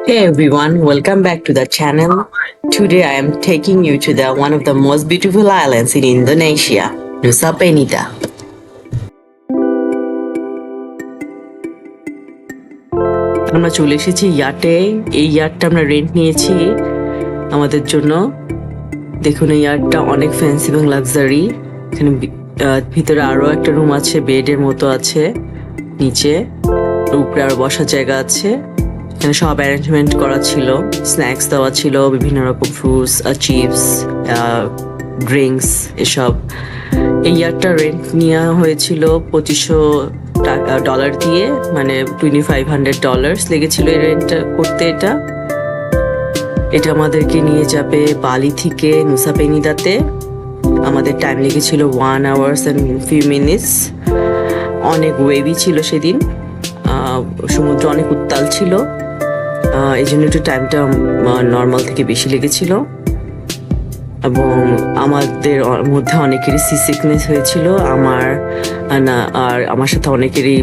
Hey everyone, welcome back to the channel. Today I am taking you to the one of the most beautiful islands in Indonesia, Nusa Penida. আমরা চলে এসেছি ইয়াটে। এই ইয়াটটা আমরা rent নিয়েছি আমাদের জন্য। দেখুন এই ইয়াটটা অনেক ফ্যান্সি এবং লাক্সারি। এখানে ভিতরে আরো একটা রুম আছে, বেডের মতো আছে, নিচে উপরে আরো বসার জায়গা আছে। এখানে সব অ্যারেঞ্জমেন্ট করা ছিল, স্ন্যাক্স দেওয়া ছিল, বিভিন্ন রকম ফ্রুটস, চিপস, ড্রিঙ্কস এসব। এই ইয়ারটা রেন্ট নেওয়া হয়েছিল $2500 দিয়ে, মানে $2500 লেগেছিল এই রেন্টটা করতে। এটা আমাদেরকে নিয়ে যাবে বালি থেকে নুসা পেনিদাতে। আমাদের টাইম লেগেছিল 1 hours and few minutes। অনেক ওয়েভি ছিল সেদিন, সমুদ্র অনেক উত্তাল ছিল, এই জন্য একটু টাইমটা নর্মাল থেকে বেশি লেগেছিল। এবং আমাদের মধ্যে অনেকেরই সি সিকনেস হয়েছিল, আর আমার সাথে অনেকেরই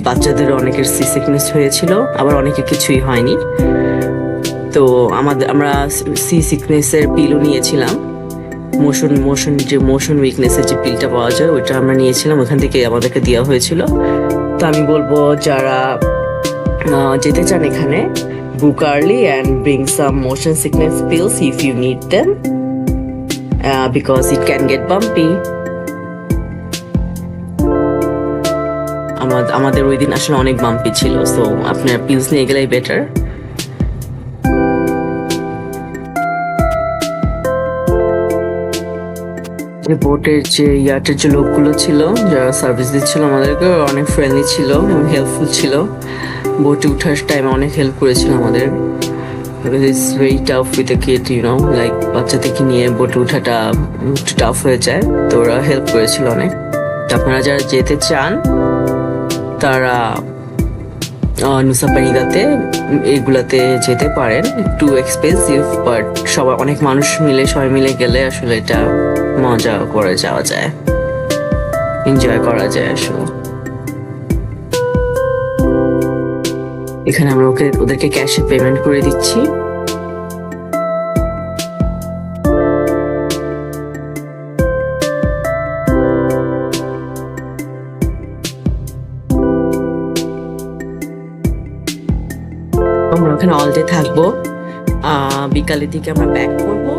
বাচ্চাদেরও অনেকের সি সিকনেস হয়েছিল, আবার অনেকের কিছুই হয়নি। তো আমরা সি সিকনেসের পিলও নিয়েছিলাম, মোশন উইকনেসের যে পিলটা পাওয়া যায় ওইটা আমরা নিয়েছিলাম, ওখান থেকে আমাদেরকে দেওয়া হয়েছিল। তো আমি বলবো যারা যেতে চান এখানে, book early and bring some motion sickness pills if you need them, because it can get bumpy. আমাদের ওই দিন আসলে অনেক বাম্পি ছিল, সো আপনার পিলস নিয়ে গেলেই বেটার। বোটের যে ইয়াটের যে লোকগুলো ছিল যারা সার্ভিস দিচ্ছিল আমাদেরকে, অনেক ফ্রেন্ডলি ছিল এবং হেল্পফুল ছিল। বোটে উঠার টাইমে অনেক হেল্প করেছিল আমাদের। It's very tough with a kid, like বাচ্চাদেরকে নিয়ে বোটে উঠাটা একটু টাফ হয়ে যায়, তো ওরা হেল্প করেছিল অনেক। আপনারা যারা যেতে চান তারা নুসা পেনিদাতে এইগুলাতে যেতে পারেন। একটু এক্সপেন্সিভ, বাট অনেক মানুষ সবাই মিলে গেলে আসলে এটা মজা করে যাওয়া যায়, এনজয় করা যায় আসলে। এখানে আমরা ওদেরকে ক্যাশে পেমেন্ট করে দিচ্ছি। আমরা ওখানে অল ডে থাকবো, বিকালের দিকে আমরা ব্যাক করবো।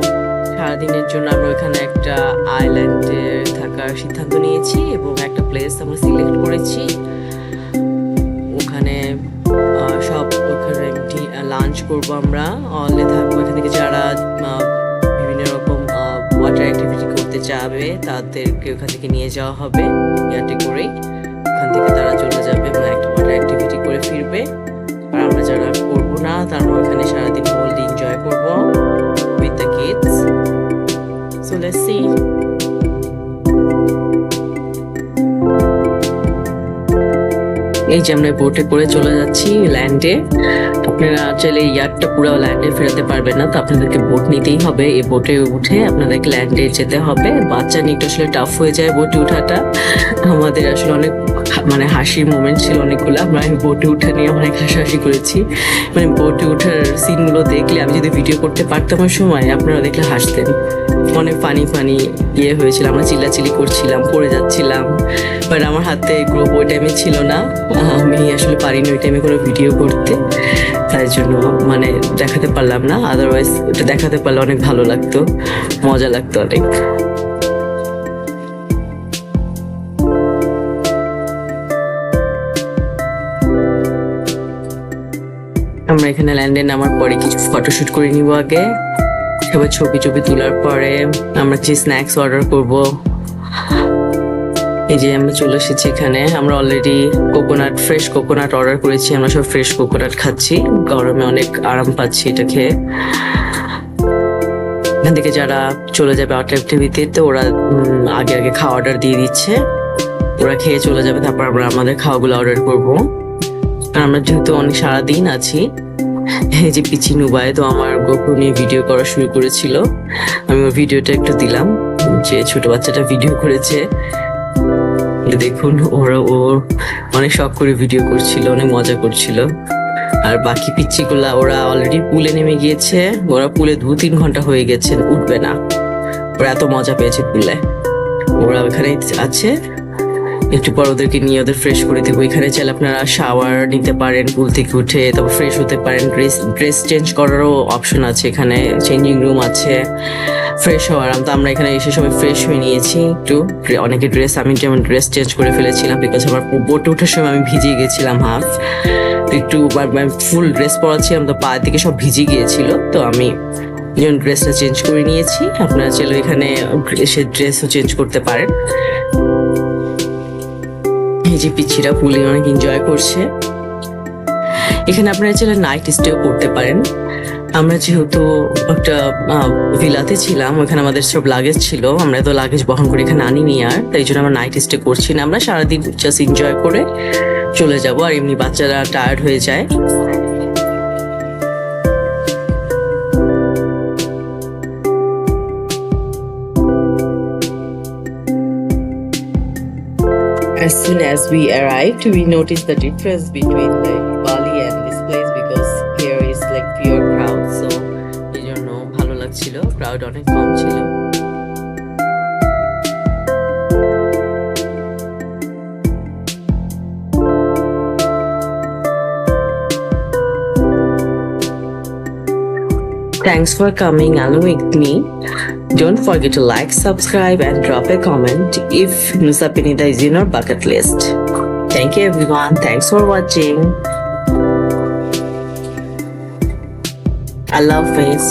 সারাদিনের জন্য আমরা ওখানে একটা আইল্যান্ডে থাকার সিদ্ধান্ত নিয়েছি এবং একটা প্লেস আমরা সিলেক্ট করেছি। ওখানে লাঞ্চ করবো, আমরা অলে থাকবো। এখান থেকে যারা বিভিন্ন রকম ওয়াটার অ্যাক্টিভিটি করতে চাবে তাদেরকে ওখান থেকে নিয়ে যাওয়া হবে ইয়াটে করেই। ওখান থেকে তারা চলে যাবে এবং একটা ওয়াটার অ্যাক্টিভিটি করে ফিরবে। আর আমরা যারা করবো না তারা ওখানে সারাদিন হোল এনজয় করবো with the kids. So let's see. এই যে আমরা বোটে করে চলে যাচ্ছি ল্যান্ডে। আপনারা চাইলে ইয়ারটা পুরো ল্যান্ডে ফেরাতে পারবেন না, তো আপনাদেরকে বোট নিতেই হবে। এই বোটে উঠে আপনাদেরকে ল্যান্ডে যেতে হবে। বাচ্চা নিয়ে আসলে টাফ হয়ে যায় বোটে উঠাটা। আমাদের আসলে অনেক হাসির মোমেন্ট ছিল অনেকগুলো। আমরা বোটে উঠা নিয়ে অনেক হাসাহাসি করেছি। বোটে উঠার সিনগুলো দেখলে আমি যদি ভিডিও করতে পারতাম ওই সময়, আপনারা দেখলে হাসতেন। অনেক ফানি হয়েছিল, আমরা চিল্লাচিল্লি করছিলাম, পড়ে যাচ্ছিলাম। বাট আমার হাতে গ্রুপ ওই টাইমে ছিল না, আমি আসলে পারিনি ওই টাইমে কোনো ভিডিও করতে, তাই জন্য দেখাতে পারলাম না। আদারওয়াইজ এটা দেখাতে পারলে অনেক ভালো লাগতো, মজা লাগতো অনেক। আমরা এখানে ল্যান্ডে নামার পরে কিছু ফটোশুট করে নিব আগে। সবাই ছবি তোলার পরে আমরা কিছু স্ন্যাক্স অর্ডার করব। এই যে আমরা চলে এসেছি এখানে। আমরা অলরেডি ফ্রেশ কোকোনাট অর্ডার করেছি। আমরা সব ফ্রেশ কোকোনাট খাচ্ছি, গরমে অনেক আরাম পাচ্ছি এটা খেয়ে। এখান থেকে যারা চলে যাবে ওয়াটার অ্যাক্টিভিটিতে, ওরা আগে খাওয়া অর্ডার দিয়ে দিচ্ছে, ওরা খেয়ে চলে যাবে, তারপর আমরা আমাদের খাওয়াগুলো অর্ডার করবো। আর আমরা যেহেতু অনেক সারাদিন আছি, এই যে পিচি নুবাই তো আমার গোপ্রো নিয়ে ভিডিও করা শুরু করেছিল। আমি ওর ভিডিওটা একটু দিলাম, যে ছোট বাচ্চাটা ভিডিও করেছে। দেখুন ওর অনেক শখ করে ভিডিও করছিল, অনেক মজা করছিল। আর বাকি পিচ্চিগুলা ওরা অলরেডি পুলে নেমে গিয়েছে, ওরা পুলে 2-3 ঘন্টা হয়ে গেছে, উঠবে না। ওরা এত মজা পেয়েছে পুলে, ওরা ওখানেই আছে। একটু পর ওদেরকে নিয়ে ওদের ফ্রেশ করে দেবো। এখানে চাইলে আপনারা শাওয়ার নিতে পারেন, পুল থেকে উঠে তারপর ফ্রেশ হতে পারেন। ড্রেস চেঞ্জ করারও অপশন আছে, এখানে চেঞ্জিং রুম আছে, ফ্রেশ হওয়ার। তো আমরা এখানে এসে সবাই ফ্রেশ হয়ে নিয়েছি একটু। অনেকে ড্রেস, আমি যেমন ড্রেস চেঞ্জ করে ফেলেছিলাম বিকজ আমার বোটে ওঠার সময় আমি ভিজে গেছিলাম হাফ, একটু ফুল ড্রেস পরাচ্ছিলাম তো পা থেকে সব ভিজে গিয়েছিল, তো আমি যেমন ড্রেসটা চেঞ্জ করে নিয়েছি। আপনারা চাইলে এখানে এসে ড্রেসও চেঞ্জ করতে পারেন। এই যে পিচ্ছিরা পুলে অনেক এনজয় করছে। এখানে আপনারা চাইলে নাইট স্টেও করতে পারেন। আমরা যেহেতু একটা ভিলাতে ছিলাম, ওখানে আমাদের সব লাগেজ ছিল, আমরা তো লাগেজ বহন করে এখানে আনিনি আর, তাই জন্য আমরা নাইট স্টে করছি না। আমরা সারাদিন জাস্ট এনজয় করে চলে যাব। আর এমনি বাচ্চারা টায়ার্ড হয়ে যায়। As soon as we arrived, we noticed the difference between like Bali and this place because here is like pure crowd. So, এই জন্য ভালো লাগছিল, crowd অনেক কম ছিল। Thanks for coming along with me. Don't forget to like, subscribe and drop a comment if Nusa Penida is in your bucket list. Thank you everyone. Thanks for watching. Allah Hafiz.